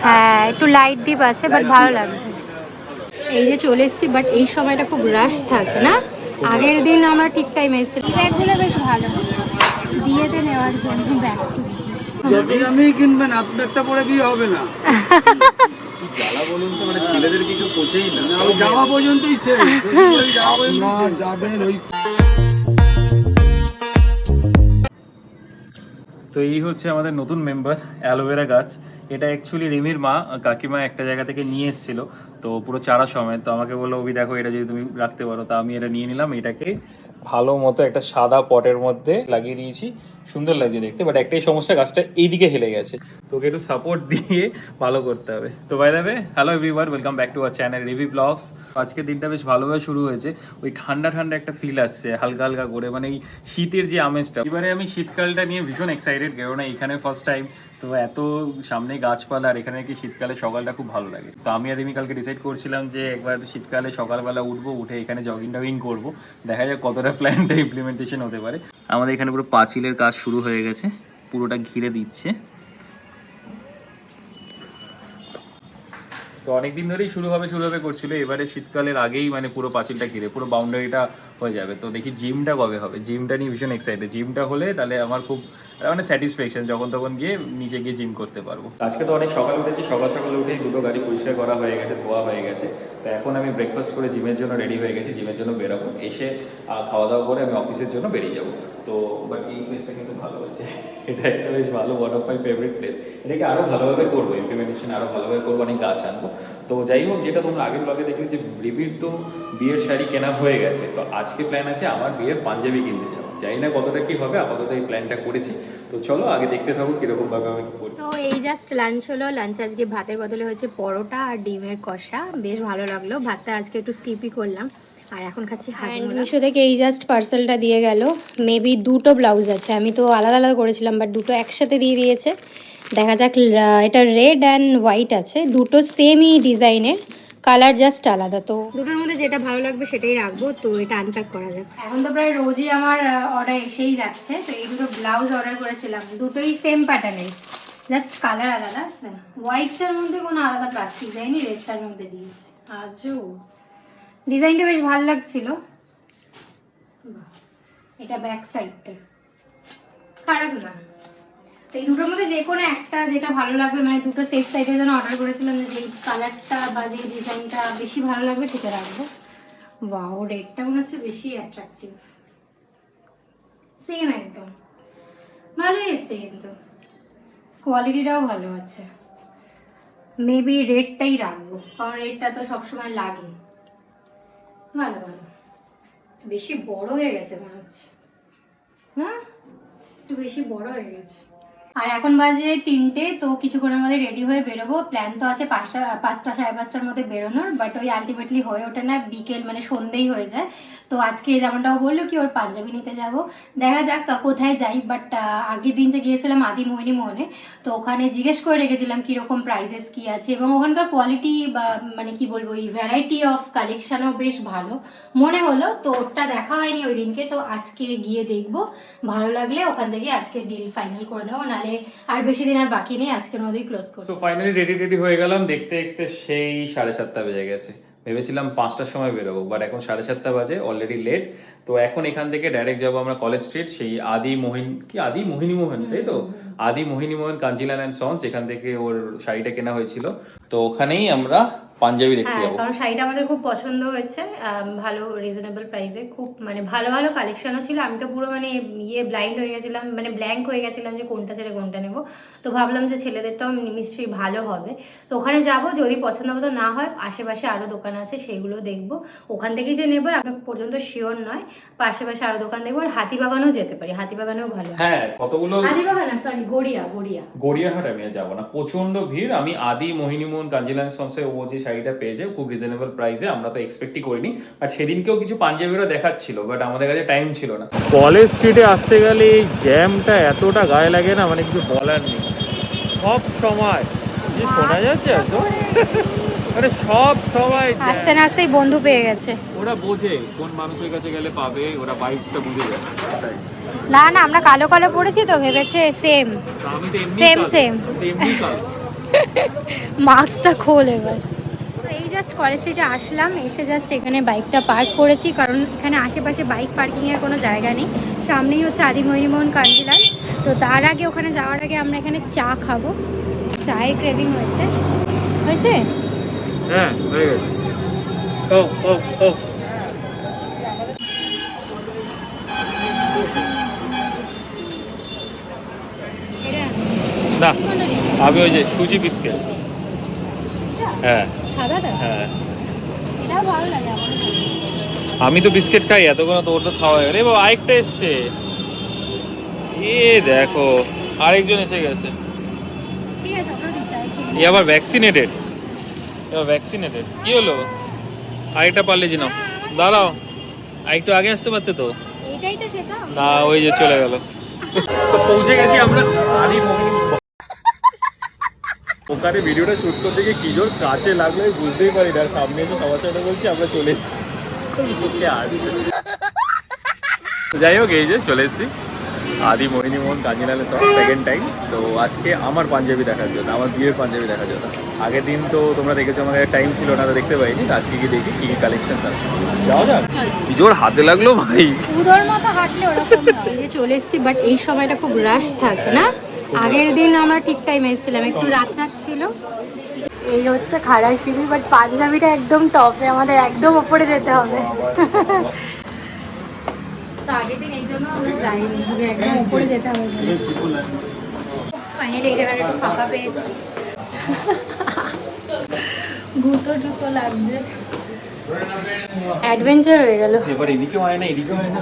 হ্যাঁ একটু light deep আছে, বাট ভালো লাগছে। এই যে চলে এসেছি, বাট এই সময়টা খুব রাশ থাকে না? আগের দিন আমরা ঠিক টাইমে এসেছি। ব্যাগগুলো বেশ ভালো, বিয়েতে নেওয়ার জন্য ব্যাগ যদি আমি কিনবেন আপনারটা পরে বিয়ে হবে না। জ্বালা বলুন তো, মানে ছেলেদের কিছু পোষেই না, যাওয়া পর্যন্তই শেষ। যাবেন ওই। তো এই হচ্ছে আমাদের নতুন মেম্বার, অ্যালোভেরা গাছ। এটা অ্যাকচুয়ালি রিমির মা কাকিমা একটা জায়গা থেকে নিয়ে এসেছিলো, তো পুরো চারা সমেত। তো আমাকে বললো, ওই দেখো এটা যদি তুমি রাখতে পারো। তা আমি এটা নিয়ে নিলাম। এটাকে ভালো মতো একটা সাদা পটের মধ্যে লাগিয়ে দিয়েছি, সুন্দর লাগছে দেখতে। বাট একটাই সমস্যা, গাছটা এইদিকে হেলে গেছে, তোকে একটু সাপোর্ট দিয়ে ভালো করতে হবে। তো by the way, hello everyone, welcome back to our channel Rivi blogs. আজকে দিনটা বেশ ভালোভাবে শুরু হয়েছে। ওই ঠান্ডা ঠান্ডা একটা ফিল আসছে হালকা হালকা করে, মানে এই শীতের যে আমেজটা। এবারে আমি শীতকালটা নিয়ে ভীষণ এক্সাইটেড, কেননা এখানে ফার্স্ট টাইম। তো এত সামনে গাছপালা, আর এখানে কি শীতকালে সকালটা খুব ভালো লাগে। তো আমি আর রিমি কালকে ডিসাইড করছিলাম যে একবার শীতকালে সকালবেলা উঠবো, উঠে এখানে জগিং টগিং করবো। দেখা যাক কতটা প্ল্যানটা ইমপ্লিমেন্টেশন হতে পারে। আমাদের এখানে পুরো পাঁচিলের কাজ শুরু হয়ে গেছে, পুরোটা ঘিরে দিচ্ছে। তো অনেকদিন ধরেই শুরু হবে করছিল, এবারে শীতকালের আগেই মানে পুরো পাঁচিলটা ঘিরে পুরো বাউন্ডারিটা হয়ে যাবে। তো দেখি জিমটা কবে হবে, জিমটা নিয়ে ভীষণ এক্সাইটেড। জিমটা হলে তাহলে আমার খুব মানে স্যাটিসফ্যাকশন, যখন তখন গিয়ে নিচে গিয়ে জিম করতে পারবো। আজকে তো অনেক সকালে উঠেছি, সকাল সকালে উঠেই দুটো গাড়ি পরিষ্কার করা হয়ে গেছে, ধোয়া হয়ে গেছে। তো এখন আমি ব্রেকফাস্ট করে জিমের জন্য রেডি হয়ে গেছি, জিমের জন্য বেরোবো। এসে খাওয়া দাওয়া করে আমি অফিসের জন্য বেরিয়ে যাবো। তো বাট এই প্লেসটা কিন্তু ভালো হয়েছে, এটা একটা বেশ ভালো, one of my favourite place. এটাকে আরও ভালোভাবে করবো, ইমপ্লিমেন্টেশন আরও ভালোভাবে করবো, অনেক গাছ আনবো। তো যাই হোক, যেটা তোমরা আগের ব্লগে দেখলে যে রিবির তো বিয়ের শাড়ি কেনা হয়ে গেছে, তো আজকে প্ল্যান আছে আমার বিয়ের পাঞ্জাবি কিনতে যাবো। জানি না কতটা কি হবে, আপাতত এই প্ল্যানটা করেছি। তো চলো আগে দেখতে থাকো কিরকমভাবে আমি কি করি। তো এই জাস্ট লাঞ্চ হলো। লাঞ্চে আজকে ভাতের বদলে হয়েছে পরোটা আর ডিমের কষা, বেশ ভালো লাগলো। ভাতটা আজকে একটু স্কিপই করলাম, আর এখন খাচ্ছি হাজমোলা। মিশো থেকে এই জাস্ট পার্সেলটা দিয়ে গেল। মেবি দুটো ব্লাউজ আছে, আমি তো আলাদা আলাদা করেছিলাম, বাট দুটো একসাথে দিয়ে দিয়েছে। দেখা যাক। এটা রেড অ্যান্ড হোয়াইট আছে, দুটো সেমই ডিজাইনের, কালার জাস্ট আলাদা। তো দুটোর মধ্যে যেটা ভালো লাগবে সেটাই রাখবো। তো এটা আনপ্যাক করা যাক। এখন তো প্রায় রোজই আমার অর্ডার এসেই যাচ্ছে। তো এই দুটো ব্লাউজ অর্ডার করেছিলাম, দুটোই সেম প্যাটার্নের, জাস্ট কালার আলাদা। হোয়াইটটার মধ্যে কোনো আলাদা প্লাস্টিক দেয়নি, রেডটার মধ্যে দিয়েছে। আজও ডিজাইনটা বেশ ভালো লাগছিল। এটা ব্যাক সাইডটা খারাপ না। এই দুটোর মধ্যে যে কোনো একটা যেটা ভালো লাগবে, মানে দুটো সেট সাইডের জন্য অর্ডার করেছিলাম, যে কালারটা বা যে ডিজাইনটা বেশি ভালো লাগবে সেটা রাখবো। ওয়াও, রেডটা মনে হচ্ছে বেশি অ্যাট্রাকটিভ। সেম একদম ভালোই এসছে, কিন্তু কোয়ালিটিটাও ভালো আছে। মেবি রেডটাই রাখবো, কারণ রেডটা তো সবসময় লাগে। ভালো ভালো, বেশি বড় হয়ে গেছে মনে হচ্ছে। হ্যাঁ, একটু বেশি বড় হয়ে গেছে। আর এখন বাজে 3টে, তো কিছুক্ষণের মধ্যে রেডি হয়ে বেরোবো। প্ল্যান তো আছে 5টা 5:30টার মধ্যে বেরোনোর, বাট ওই আলটিমেটলি হয়ে ওঠে না, বিকেল মানে সন্ধ্যেই হয়ে যায়। তো আজকে যেমনটাও বললো কি ওর পাঞ্জাবি নিতে যাব, দেখা যাক কোথায় যাই। বাট আগের দিন যে গিয়েছিলাম আদি মোহিনী মোহনে, তো ওখানে জিজ্ঞেস করে রেখেছিলাম কীরকম প্রাইসেস কী আছে, এবং ওখানকার কোয়ালিটি বা মানে কি বলবো, এই ভ্যারাইটি অফ কালেকশানও বেশ ভালো মনে হলো। তো ওটা দেখা হয়নি ওই দিনকে, তো আজকে গিয়ে দেখবো। ভালো লাগলে ওখান থেকে আজকে ডিল ফাইনাল করে নেবো, নাহলে আর বেশি দিন আর বাকি নেই, আজকের মধ্যেই ক্লোজ করব। সো ফাইনালি রেডি হয়ে গেলাম, দেখতে দেখতে সেই 7:30 বেজে গেছে। ভেবেছিলাম 5টার সময় বেরোবো, বাট এখন 7:30 বাজে, অলরেডি লেট। তো এখন এখান থেকে ডাইরেক্ট যাবো আমরা কলেজ স্ট্রিট, সেই আদি মোহিনী মোহন, তাই তো? আদি মোহিনী মোহন কাঞ্জিলাল অ্যান্ড সন্স, যেখান থেকে ওর শাড়িটা কেনা হয়েছিল। তো ওখানেই আমরা পাঞ্জাবি দেখতে যাবো। কারণ শাড়িটা আমাদের খুব পছন্দ হয়েছে, ভালো রিজনেবল প্রাইসে, খুব মানে ভালো ভালো কালেকশনও ছিল। আমি তো পুরো মানে ব্লাইন্ড হয়ে গেছিলাম, মানে ব্ল্যাঙ্ক হয়ে গেছিলাম যে কোনটা ছেড়ে কোনটা নেবো। তো ভাবলাম যে ছেলেদেরটাও নিশ্চয়ই ভালো হবে। তো ওখানে যাব, যদি পছন্দ মতো না হয় আশেপাশে আরও দোকান আছে, সেগুলো দেখবো। ওখান থেকেই যে নেবো এখন পর্যন্ত শিওর নয়, আশেপাশে আরও দোকান দেখবো। আর হাতিবাগানেও যেতে পারি, হাতিবাগানেও ভালো। হ্যাঁ, কতগুলো হাতিবাগান না, সরি, গড়িয়াহাট আমি আর যাবো না, প্রচন্ড ভিড়। আমি আদি মোহিনী মোহন কাঞ্জিলাল সন্সে ও যে শাড়িটা পেয়েছে খুব রিজনেবল প্রাইসে, আমরা তো এক্সপেক্টই করিনি। আর সেদিনকেও কিছু পাঞ্জাবিরও দেখাচ্ছিল, বাট আমাদের কাছে টাইম ছিল না। কলেজ স্ট্রিটে আসতে গেলে এই জ্যামটা এতটা গায়ে লাগে না, মানে কিছু বলার নেই। সব সময় যে শোনা যাচ্ছে একদম, মানে সব সময় আস্তে না আস্তেই বন্ধু পেয়ে গেছে। ওরা বোঝে কোন মানুষের কাছে গেলে পাবে, ওরা বাইকটা বুঝে গেছে। না না, আমরা কালো কালো পড়েছি তো ভেবেছে সেম আমি তো সেম সেম। এমনি কালো। মাস্কটা খোল এবার। তো এই জাস্ট কলেজ স্ট্রিটে আসলাম, এসে জাস্ট এখানে বাইকটা পার্ক করেছি, কারণ এখানে আশেপাশে বাইক পার্কিংয়ের কোনো জায়গা নেই। সামনেই হচ্ছে আদি মোহিনীমোহন কাঞ্জিলাল। তো তার আগে ওখানে যাওয়ার আগে আমরা এখানে চা খাবো, চায়ের ক্রেভিং হয়েছে। হয়েছে? হ্যাঁ হয়ে গেছে। ও ও ও এটা না, কি কোনটা নিবি? আমি ওই যে সুজি বিস্কিট। এটা? হ্যাঁ সাদাটা? হ্যাঁ, এটাও ভালো লাগে আমার। আমি তো বিস্কিট খাই, এতক্ষণ তোর তো খাওয়া হয়ে গেল। এবার আরেকটা এসছে, এ দেখো আরেকজন এসে গেছে। ঠিক আছে, ওটাও দিচ্ছি আর কি। এ আবার ভ্যাকসিনেটেড, এবার ভ্যাকসিনেটেড। কি হলো? আরেকটা পারলে জি নাও, দাঁড়াও আরেকটু আগে আসতে পারতে তো। এটাই তো সেটা। না ওই যে চলে গেল। তো পৌঁছে গেছি আমরা আদি মোহিনী। ওখানে ভিডিওটা শুট করতে গিয়ে কি জোর কাছে লাগলো আমি বুঝতেই পারি না, সামনে এসে সবার সাথে বলছি আমরা চলে এসেছি। যাই হোক, এই যে চলে এসেছি আদি মোহিনীমোহন কাঞ্জিলালে সব সেকেন্ড টাইম। তো আজকে আমার পাঞ্জাবি দেখার জন্য, আমার বিয়ের পাঞ্জাবি দেখার জন্য। আগের দিন তো তোমরা দেখেছো আমার টাইম ছিল না, তো দেখতে পাইনি। তো আজকে গিয়ে দেখি কী কী কালেকশন আছে। যাওয়া যাক। কি জোর হাতে লাগলো ভাই। উদর মতো হাঁটলে ওরকম নয়। এই যে চলে এসেছি, বাট এই সময়টা খুব রাশ থাকে না। আগের দিন আমরা ঠিক টাইমে এসেছিলাম, একটু রাত রাত ছিল। এই হচ্ছে খাড়াই সিঁড়ি, বাট পাঞ্জাবিটা একদম টপে, আমাদের একদম ওপরে যেতে হবে। তো আগের দিন এই জন্য আমরা যাইনি, যে একদম উপরে যেতে হবে। ফাইনালি এই জায়গাটা একটু ফাঁকা পেয়েছি। গুতো টুতো লাগছে, অ্যাডভেঞ্চার হয়ে গেল। এবার এদিকেও হয় না এদিকেও হয় না,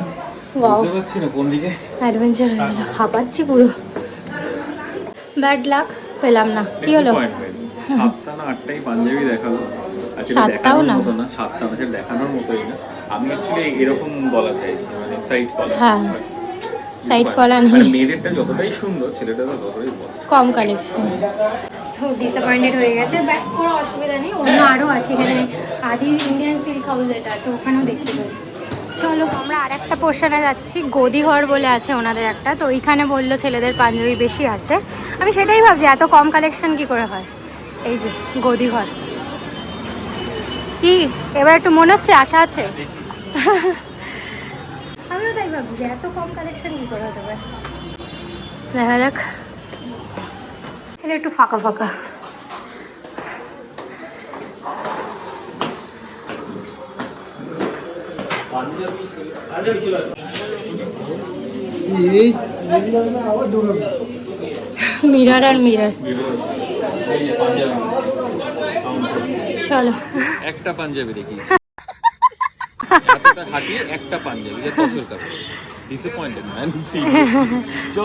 ওয়াও, বুঝতে পারছি না কোন দিকে। অ্যাডভেঞ্চার হয়ে গেল, হাঁপাচ্ছি পুরো। ব্যাড লাক, পেলাম না। কি হলো? 7টা না 8টাই পাঞ্জাবি দেখালো। আসলে 7টাও দেখানোর না। মতো না, 7টা না, সেটা দেখানোর মতোই না। আমি অ্যাকচুয়ালি এরকম গলা চাইছি, মানে সাইড কলা। হ্যাঁ, সাইড কলা নেই। মানে মেয়েদেরটা যতটাই সুন্দর, ছেলেটা তো ততটাই কষ্ট। কম কালেকশন। তো ডিসঅ্যাপয়েন্টেড হয়ে গেছে, বাট কোনো অসুবিধা নেই, অন্য আরও আছে এখানে। আদি ইন্ডিয়ান সিল্ক হাউস যেটা আছে ওখানেও দেখতে পাই। চলো আমরা আর একটা পোর্শনে যাচ্ছি, গদিঘর বলে আছে ওনাদের একটা। তো ওইখানে বললো ছেলেদের পাঞ্জাবি বেশি আছে। আমি সেটাই ভাবছি এত কম কালেকশন কি করে হয়। এই যে গদিঘর, কি এবার একটু মনে হচ্ছে আশা আছে। আমিও তাই ভাবছি যে এত কম কালেকশন কি করে হতে পারে। দেখা যাক। এটা একটু ফাঁকা ফাঁকা। মিরার আর মিরার। চলো একটা পাঞ্জাবি দেখি, হাঁটিয়ে একটা পাঞ্জাবি, তসর কাপড়। Disappointed man.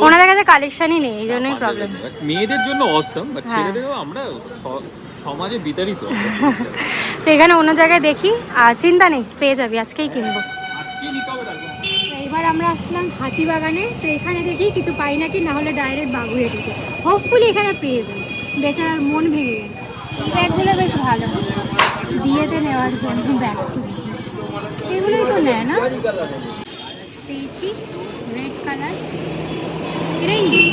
ওনাদের কাছে কালেকশনই নেই, এই জন্যই প্রবলেম। মেয়েদের জন্য অসম, বাট ছেলেদেরও আমরা সমাজে বিতাড়িত। তো এখানে অন্য জায়গায় দেখি, আর চিন্তা নেই, পেয়ে যাবি, আজকেই কিনবো। এবার আমরা আসলাম হাতিবাগানে। তো এখানে দেখি কিছু পাই নাকি, না হলে ডাইরেক্ট বাগুড়ে দিকে। হোপফুলি এখানে পেয়ে যাই। বেচারার মন ভেঙে গেছে। এই ব্যাগগুলো বেশ ভালো, বিয়েতে নেওয়ার জন্য ব্যাগ। এগুলোই তো নেয় না। পেয়েছি রেড কালার, এটাই নিই।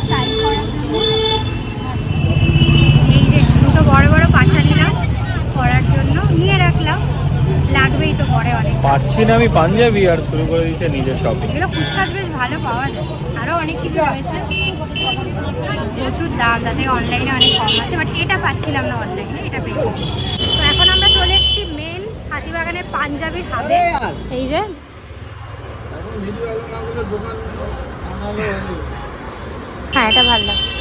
স্টাইল করার জন্য এই যে দুটো বড় বড় পাশা নিলাম, পরার জন্য নিয়ে রাখলাম, লাগবেই তো পরে অনেক। পাচ্ছি না আমি পাঞ্জাবি, আর শুরু করে দিয়েছে নিজের শপিং। এগুলো ফুচকাট বেশ ভালো পাওয়া যায়, আরও অনেক কিছু রয়েছে, প্রচুর দাম, তাতে অনলাইনে অনেক কম আছে, বাট এটা পাচ্ছিলাম না অনলাইনে, এটা পেয়ে গেছি। তো এখন আমরা চলে এসেছি মেন হাতিবাগানের পাঞ্জাবির হাবে। এই যে হ্যাঁ, এটা ভালো লাগছে।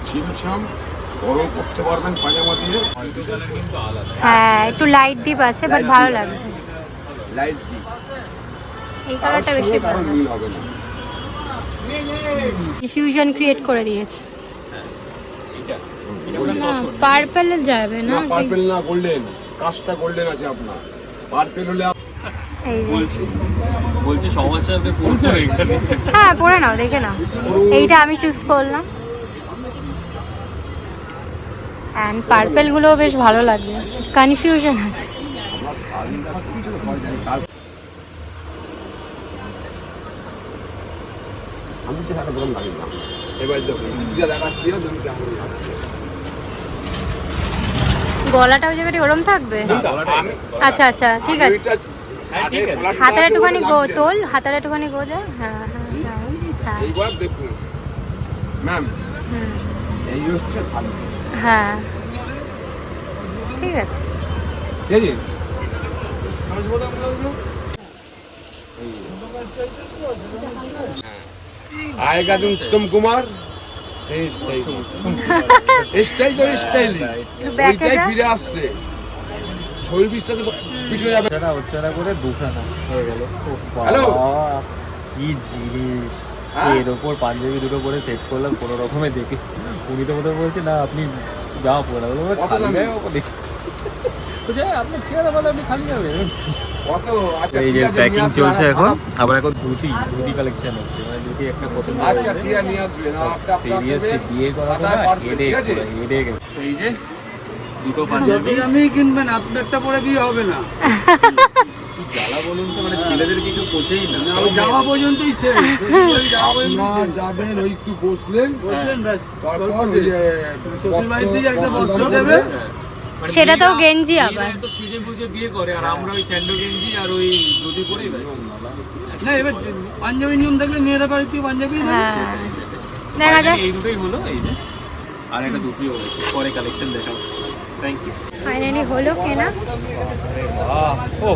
ছিমছাম গরম করতে পারবেন পাজামা দিয়ে। হ্যাঁ, একটু লাইট ডিপ আছে, বাট ভালো লাগছে। লাইট দিই, এই কালারটা বেশি ভালো, মিল হবে না। ডিফিউশন ক্রিয়েট করে দিয়েছে। পার্পল যাবে না, না পার্পল না, গোল্ডেন। কাজটা গোল্ডেন আছে আপনার। পার্পল হলে এই যে বলছি সমস্যা আপনি পৌঁছে এখানে। হ্যাঁ, পরে নাও, দেখে নাও। এইটা আমি চুজ করলাম, অ্যান্ড পার্পেল গুলো বেশ ভালো লাগছে, কনফিউশন আছে। আমি তো একটা প্রথম লাগি না এবার দেখুন পূজা দেখাচ্ছি না তুমি কেমন লাগছে গলাটা ওই জায়গাটি ওরম থাকবে? আচ্ছা আচ্ছা, ঠিক আছে। হাতার একটুখানি তোল, হাতার একটুখানি গোজা। হ্যাঁ হ্যাঁ হ্যাঁ। এইবার দেখুন ম্যাম, এই হচ্ছে থালি। হ্যাঁ ঠিক আছে। ঠিক আছে, आएगा दिन उत्तम कुमार से स्टाइल स्टाइल तो स्टाइल ওইটাই ফিরে আসছে। ছবি বিশ্বাস পিছনে যাবে সেটা হচ্ছে না করে দুখানা হয়ে গেল। হ্যালো কি জিনিস, হ্যাঁ? এর ওপর পাঞ্জাবি দুটো করে সেট করলাম কোনো রকমে দেখে। উনি তো বোধহয় বলছে না আপনি জামা পরে না, কত খালি দামি? গায়ে ওপর দেখি বলছে আপনি ছেড়ে বলে আপনি খালি যাবে। কত? আচ্ছা এই যে ঠিক আছে, প্যাকিং নিয়ে আসবে, চলছে এখন, আর- আবার এখন ধুতি কালেকশন হচ্ছে, মানে ধুতি একটা পছন্দ আচ্ছা ঠিক আছে, নিয়ে আসবে না একটা আপনার সিরিয়াসলি বিয়ে করা সাদা পারফেক্ট, ঠিক আছে? হেডেক। এই যে দুটো পাঞ্জাবি আমি কিনবেন, আপনারটা পরে বিয়ে হবে না। কি জ্বালা বলুন তো, মানে ছেলেদের কিছু পোছেই না। ওই যাওয়া পর্যন্তই শেষ। যাওয়া পর্যন্ত আপনার যাবেন ওই একটু বসলেন, বসলেন ব্যাস। তারপর গল্প ওই যে শ্বশুর বাড়ি থেকে একটা বস্ত্র বস্ত্র দেবে। মানে সেটা তো মেয়েরা- গেঞ্জি মেয়েরা আবার। তো সিজে বুঝে বিয়ে করে, আর আমরা ওই স্যান্ডো গেঞ্জি আর ওই ধুতি পরেই বেড়াই। না এবার পাঞ্জাবি নিয়ম থাকলে মেয়েরা বাড়ি থেকে পাঞ্জাবি দেবে। হ্যাঁ দেখা যাক। এই দুটোই হলো, এই যে আর একটা ধুতিও হয়েছে, পরে কালেকশন দেখাবো। Thank you. ফাইনালি হলো কেনা, ও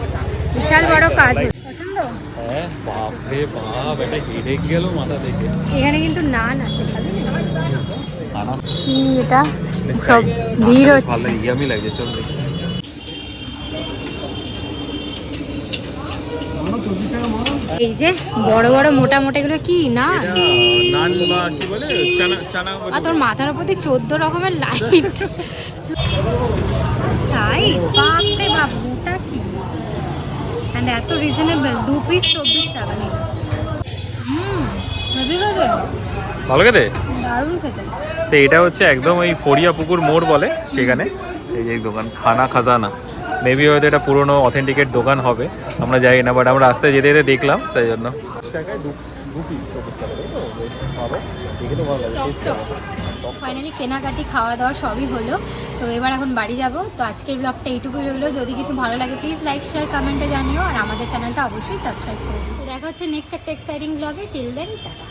বিশাল বড় কাজ হলো। পছন্দ? হ্যাঁ, বাপ রে বাপ, এটা হেডেক গেল মাথা থেকে। এখানে কিন্তু নান আছে, খাবি? খানা কি এটা সব ভিড় হচ্ছে। ভালো ইয়ামি লাগছে, চল দেখি। এই যে বড় বড় মোটা মোটা এগুলো কি না? এটা নান বা কি বলে চানা চানা আর তোর মাথার উপর দিয়ে 14 রকমের লাইট। সাইজ বাপরে বাপ, মোটা কি! এন্ড এত রিজনেবল, 2 পিস 24 টাকা নিল। হেভি লাগে, ভালো খেতে। দারুণ খেতে। তো এটা হচ্ছে একদম ওই ফড়িয়া পুকুর মোড় বলে সেখানে, এই যে দোকান খানা খাজানা। মেবি হয়তো এটা পুরোনো অথেন্টিকেট দোকান হবে, আমরা জানি না, বাট আমরা রাস্তায় যেতে যেতে দেখলাম, তাই জন্য। ফাইনালি কেনাকাটি খাওয়া দাওয়া সবই হলো। তো এবার এখন বাড়ি যাব। তো আজকের ব্লগটা এইটুকুই রইলো। যদি কিছু ভালো লাগে প্লিজ লাইক শেয়ার কমেন্টে জানিও, আর আমাদের চ্যানেলটা অবশ্যই সাবস্ক্রাইব করো। তো দেখা হচ্ছে নেক্সট একটা এক্সাইটিং ব্লগে। Till then tata.